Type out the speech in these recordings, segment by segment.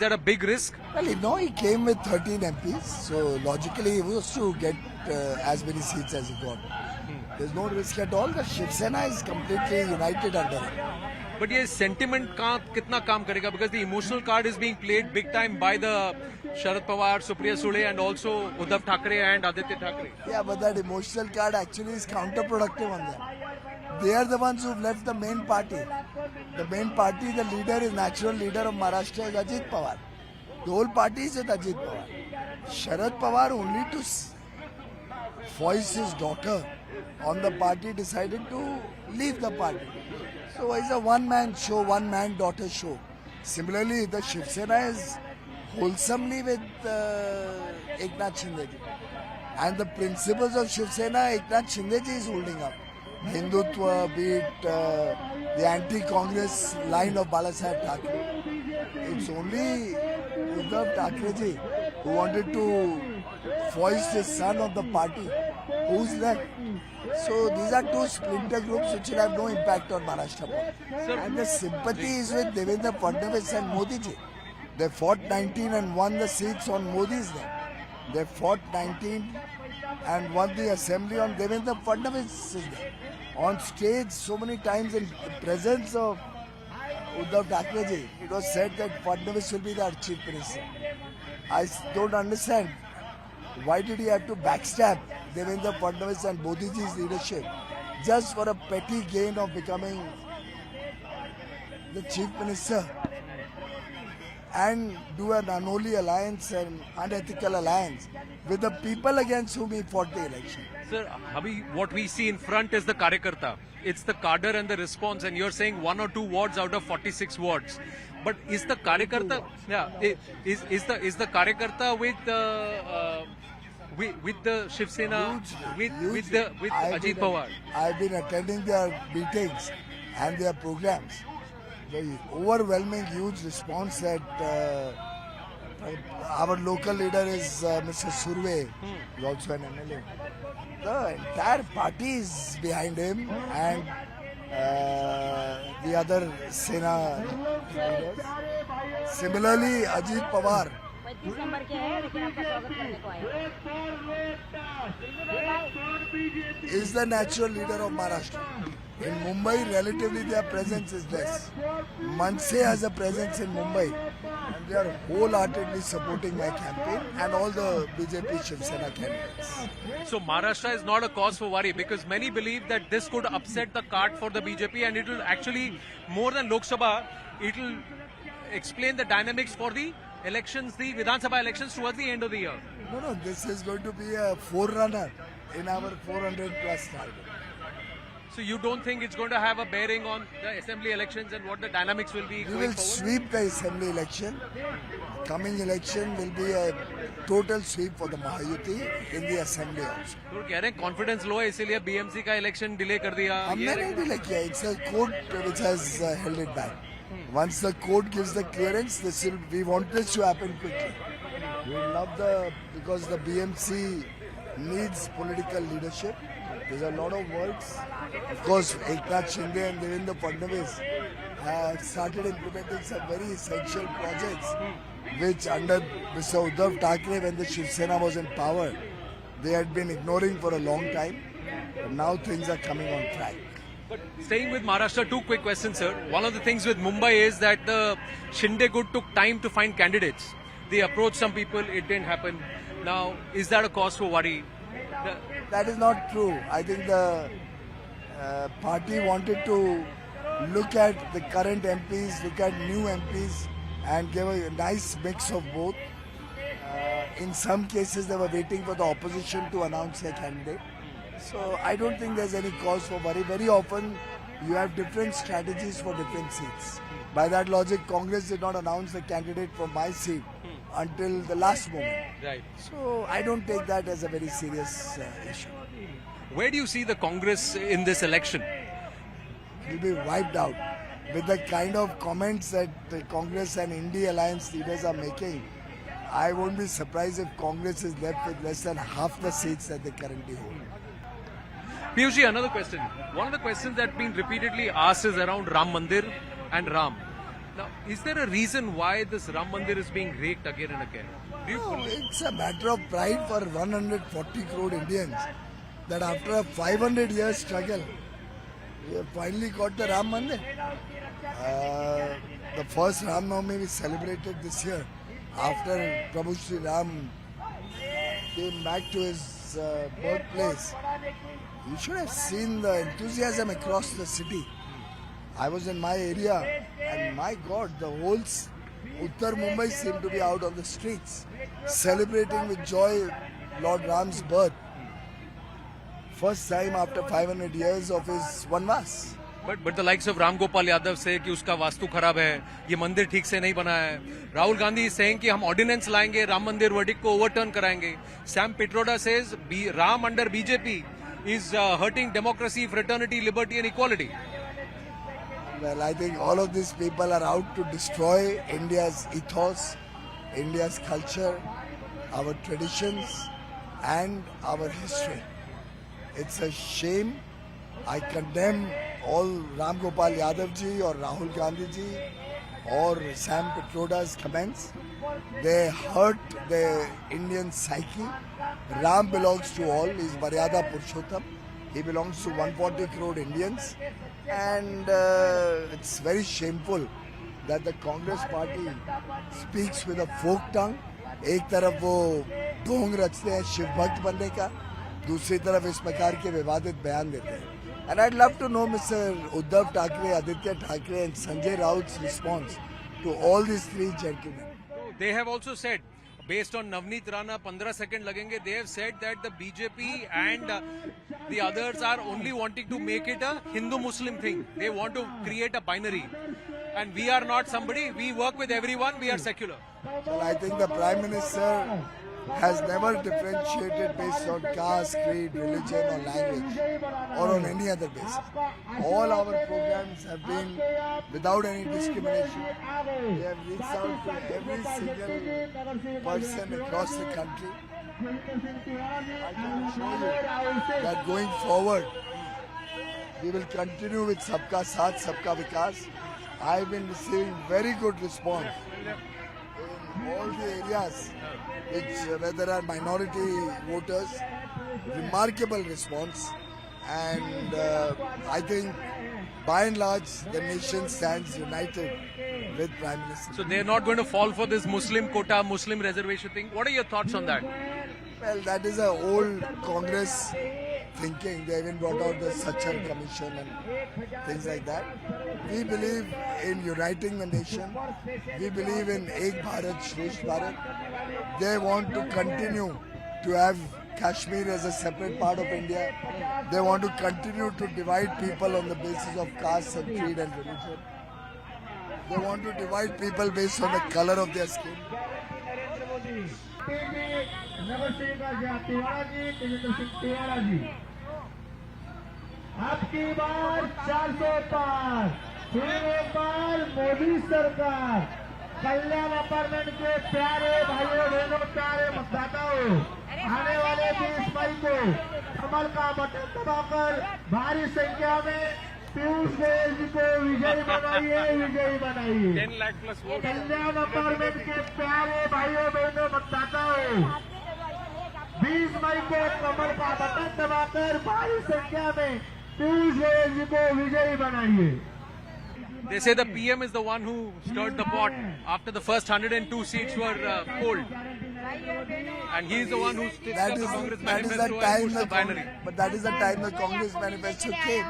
that a big risk? Well, he came with 13 MPs, so logically he was to get as many seats as he got. There's no risk at all. The Shiv Sena is completely united under him. But ये sentiment का कितना काम करेगा? Because the emotional card is being played big time by the Sharad Pawar, Supriya Sule, and also Uddhav Thackeray and Aditya Thackeray. Yeah, but that emotional card actually is counterproductive on them. They are the ones who've left the main party. The main party, the leader is natural leader of Maharashtra is Ajit Pawar. The whole party is with Ajit Pawar. Sharad Pawar only to voice his daughter on the party decided to leave the party. So it's a one-man show, one-man daughter show. Similarly, the Shiv Sena is wholesomely with Eknath Shindeji. And the principles of Shiv Sena, Eknath Shindeji is holding up. Hindutva, be it the anti-Congress line of Balasaheb Thackeray. It's only Uddhav Thackerayji who wanted to foist his son on the party. Who's left? So these are two splinter groups which will have no impact on Maharashtra politics. And the sympathy is with Devendra Fadnavis and Modi ji. They fought 19 and won the seats on Modi's name. They fought 19 and won the assembly on Devendra Fadnavis' name. On stage so many times in the presence of Uddhav Thackeray ji, it was said that Fadnavis will be the chief minister. I don't understand. Why did he have to backstab Devendra Fadnavis and Modi ji's leadership just for a petty gain of becoming the chief minister and do an unholy alliance and unethical alliance with the people against whom he fought the election? Sir, what we see in front is the Karyakarta. It's the cadre and the response, and you're saying 1 or 2 wards out of 46 wards. But is the Karyakarta, is the Karyakarta with the Shiv Sena, with Ajit Pawar? I've been attending their meetings and their programs. The overwhelming huge response that our local leader is Mr. Surve, who's also an MLA. The entire party is behind him and the other Sena leaders. Similarly, Ajit Pawar is the natural leader of Maharashtra. In Mumbai, relatively their presence is less. Manse has a presence in Mumbai and they are wholeheartedly supporting my campaign and all the BJP Shiv Sena candidates. So Maharashtra is not a cause for worry because many believe that this could upset the cart for the BJP and it will actually, more than Lok Sabha, it will explain the dynamics for the elections, the Vidhan Sabha elections towards the end of the year. No, this is going to be a forerunner in our 400 plus target. So you don't think it's going to have a bearing on the assembly elections and what the dynamics will be We going will forward? sweep the assembly election. Coming election will be a total sweep for the Mahayuti in the assembly also. तो कह रहे हैं confidence low है इसीलिए BMC का election delay कर दिया. हमने नहीं delay किया. It's a court which has held it back. Once the court gives the clearance, we want this to happen quickly. We love because the BMC needs political leadership. There's a lot of works. Of course, Eknath Shinde and Devendra Fadnavis have started implementing some very essential projects which under Mr. Uddhav Thackeray, when the Shiv Sena was in power, they had been ignoring for a long time. But now things are coming on track. But staying with Maharashtra, 2 quick questions, sir. One of the things with Mumbai is that the Shinde Good took time to find candidates. They approached some people, it didn't happen. Now, is that a cause for worry? That is not true. I think the party wanted to look at the current MPs, look at new MPs and give a nice mix of both. In some cases, they were waiting for the opposition to announce their candidate. So I don't think there's any cause for worry. Very often, you have different strategies for different seats. By that logic, Congress did not announce the candidate for my seat until the last moment. Right. So I don't take that as a very serious issue. Where do you see the Congress in this election? It will be wiped out. With the kind of comments that the Congress and India Alliance leaders are making, I won't be surprised if Congress is left with less than half the seats that they currently hold. Piyush, another question. One of the questions that's been repeatedly asked is around Ram Mandir and Ram. Now, is there a reason why this Ram Mandir is being raked again and again? Do you No, it's a matter of pride for 140 crore Indians that after a 500 years struggle, we have finally got the Ram Mandir. The first Ram Navami we celebrated this year after Prabhu Sri Ram came back to his birthplace. You should have seen the enthusiasm across the city. I was in my area and my God, the whole Uttar Mumbai seemed to be out on the streets celebrating with joy Lord Ram's birth. First time after 500 years of his vanvas. But the likes of Ram Gopal Yadav say कि उसका वास्तु खराब है, ये मंदिर ठीक से नहीं बना है. Rahul Gandhi is saying कि हम ऑर्डिनेंस लाएंगे, राम मंदिर वर्डिक्ट को ओवरटर्न कराएंगे. Sam Pitroda says Ram under BJP is hurting democracy, fraternity, liberty and equality. Well, I think all of these people are out to destroy India's ethos, India's culture, our traditions and our history. It's a shame. I condemn all Ram Gopal Yadav ji or Rahul Gandhi ji or Sam Pitroda's comments. They hurt the Indian psyche. Ram belongs to all. He's Maryada Purushottam. He belongs to 140 crore Indians. And it's very shameful that the Congress party speaks with a folk tongue. एक तरफ वो ढोंग रचते हैं शिव भक्त बनने का, दूसरी तरफ इस प्रकार के विवादित बयान देते हैं. And I'd love to know Mr. Uddhav Thackeray, Aditya Thackeray and Sanjay Raut's response to all these three gentlemen. They have also said, based on Navneet Rana, 15 seconds lagenge, they have said that the BJP and the others are only wanting to make it a Hindu-Muslim thing. They want to create a binary. And we are not somebody, we work with everyone, we are secular. Well, I think the Prime Minister has never differentiated based on caste, creed, religion or language or on any other basis. All our programs have been without any discrimination. They have reached out to every single person across the country. I can assure you that going forward, we will continue with Sabka Saath, Sabka Vikas. I have been receiving very good response in all the areas where there are minority voters, remarkable response, and I think by and large the nation stands united with Prime Minister. So they're not going to fall for this Muslim quota, Muslim reservation thing. What are your thoughts on that? Well, that is an old Congress thinking. They even brought out the Sachar Commission and things like that. We believe in uniting the nation. We believe in Ek Bharat, Shresth Bharat. They want to continue to have Kashmir as a separate part of India. They want to continue to divide people on the basis of caste and creed and religion. They want to divide people based on the color of their skin. आपकी बार 400 पार, फिर एक बार मोदी सरकार. कल्याण apartment के प्यारे भाइयों बहनों, प्यारे मतदाताओं, आने वाले 20 मई को कमल का बटन दबाकर भारी संख्या में पीयूष गोयल जी को विजयी बनाइए, विजयी बनाइए. 10 lakh plus votes. कल्याण अपार्टमेंट के प्यारे भाइयों बहनों, मतदाताओं, 20 मई को कमल का बटन दबाकर भारी संख्या में पीयूष गोयल जी को विजयी बनाइए. They say the PM is the one who stirred the pot after the first 102 seats were polled. And he is the one who sticks That up the is Congress the manifesto and time puts the binary. but that is the time the Congress manifesto came,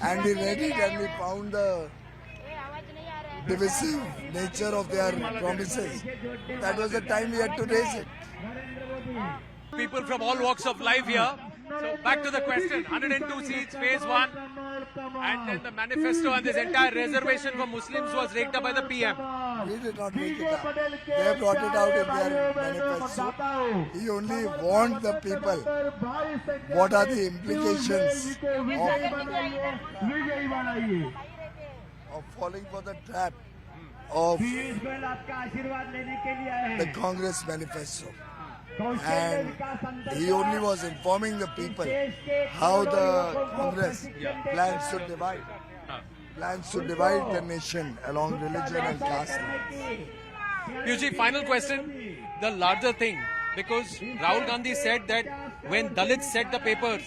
and we read it and we found the divisive nature of their promises. That was the time we had to raise it. People from all walks of life here. So back to the question, 102 seats, phase 1, and then the manifesto and this entire reservation for Muslims was raked up by the PM. We did not make it up. They brought it out in their manifesto. He only warned the people what are the implications of falling for the trap of the Congress manifesto. And he only was informing the people how the Congress plans to divide. plans to divide the nation along religion and caste lines. Piyush, final question, the larger thing, because Rahul Gandhi said that when Dalits set the papers,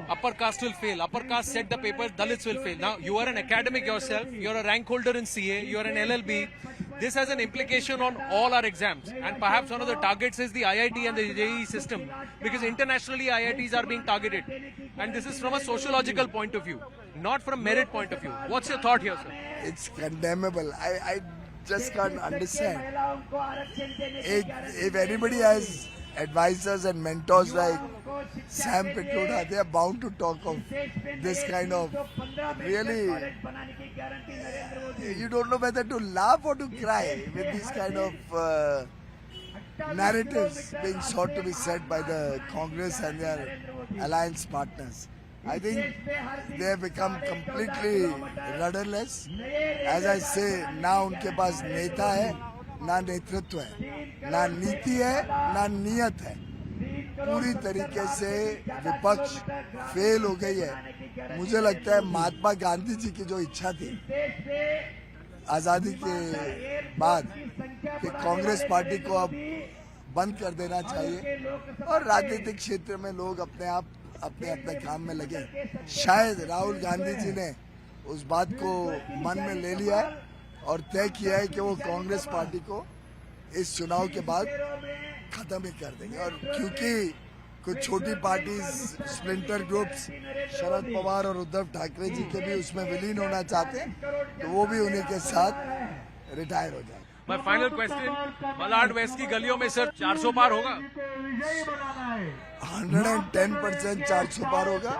upper caste will fail. Upper caste set the papers, Dalits will fail. Now, you are an academic yourself, you're a rank holder in CA, you're an LLB. This has an implication on all our exams. And perhaps one of the targets is the IIT and the JEE system. Because internationally, IITs are being targeted. And this is from a sociological point of view, not from merit point of view. What's your thought here, sir? It's condemnable. I just can't understand. If anybody has advisors and mentors like Sam Pitroda, they are bound to talk of this kind of really. You don't know whether to laugh or to cry with these kind of narratives being sought to be said by the Congress and their alliance partners. I think they have become completely rudderless. As I say, ना उनके पास नेता है, ना नेतृत्व है, ना नीति है, ना नियत है. पूरी तरीके से विपक्ष फेल हो गई है. मुझे लगता है महात्मा गांधी जी की जो इच्छा थी आजादी के बाद कि कांग्रेस पार्टी को अब बंद कर देना चाहिए और राजनीतिक क्षेत्र में लोग अपने आप अपने अपने काम में लगे. शायद राहुल गांधी जी ने उस बात को मन में ले लिया है और तय किया है कि वो कांग्रेस पार्टी को इस चुनाव के बाद खत्म ही कर देंगे. और क्योंकि कुछ छोटी parties, splinter groups, Sharad Pawar और उद्धव ठाकरे जी के भी उसमें विलीन होना चाहते हैं, तो वो भी उन्हीं के साथ रिटायर हो जाए. My final question, Malad west की गलियों में सर 400 पार होगा? 110% 400 पार होगा.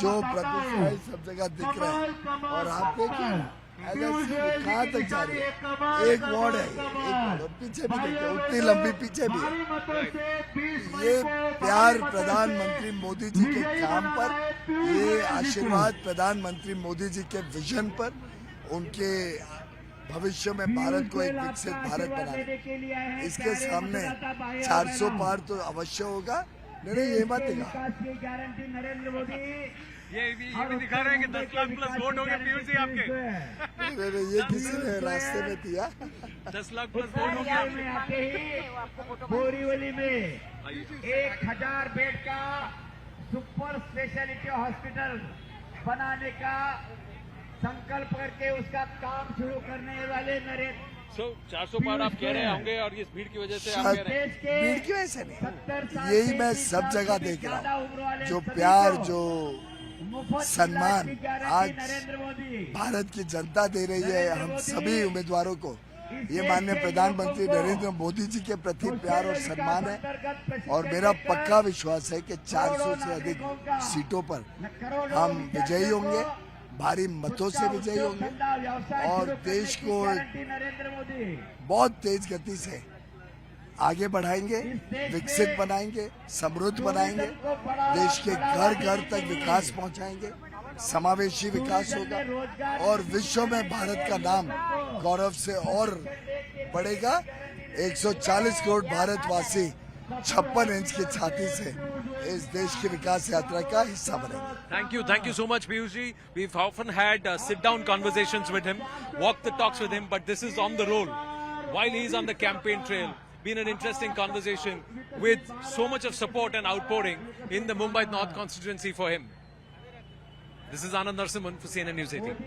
जो प्रतिष्ठा सब जगह दिख रहा है. और आप देखिए कहाँ तक जा रही है. एक वार्ड है, एक वार्ड और पीछे भी देखिए उतनी लंबी पीछे भी है. ये प्यार प्रधानमंत्री मोदी जी के काम पर, ये आशीर्वाद प्रधानमंत्री मोदी जी के विजन पर, उनके भविष्य में भारत को एक विकसित भारत बनाना. इसके सामने 400 पार तो अवश्य होगा. नहीं ये मत दिखा. ये भी दिखा रहे हैं कि 10 लाख प्लस वोट हो गए पीयूष जी आपके. ये किसी ने रास्ते में दिया. 10 लाख प्लस वोट हो गया. बोरीवली में 1000 बेड का सुपर स्पेशलिटी हॉस्पिटल बनाने का संकल्प करके उसका काम शुरू करने वाले नरेंद्र. 400 पार आप कह रहे होंगे और इस भीड़ की वजह से आप कह रहे हैं. भीड़ की वजह से नहीं, यही मैं सब जगह देख रहा हूँ. जो प्यार, जो सम्मान आज भारत की जनता दे रही है हम सभी उम्मीदवारों को, ये माननीय प्रधानमंत्री नरेंद्र मोदी जी के प्रति प्यार और सम्मान है. और मेरा पक्का विश्वास है कि 400 से अधिक सीटों पर हम विजयी होंगे, भारी मतों से विजयी होंगे और देश को बहुत तेज गति से आगे बढ़ाएंगे, विकसित बनाएंगे, समृद्ध बनाएंगे. देश के घर घर तक विकास पहुंचाएंगे, समावेशी विकास होगा और विश्व में भारत का नाम गौरव से और बढ़ेगा. 140 करोड़ भारतवासी 56 इंच की छाती से इस देश की विकास यात्रा का हिस्सा बनेंगे. Thank you so much, Piyush ji. We've often had sit-down conversations with him, walk the talks with him, but this is on the roll while he's on the campaign trail. Been an interesting conversation with so much of support and outpouring in the Mumbai North constituency for him. This is Anand Narasimhan for CNN News 18.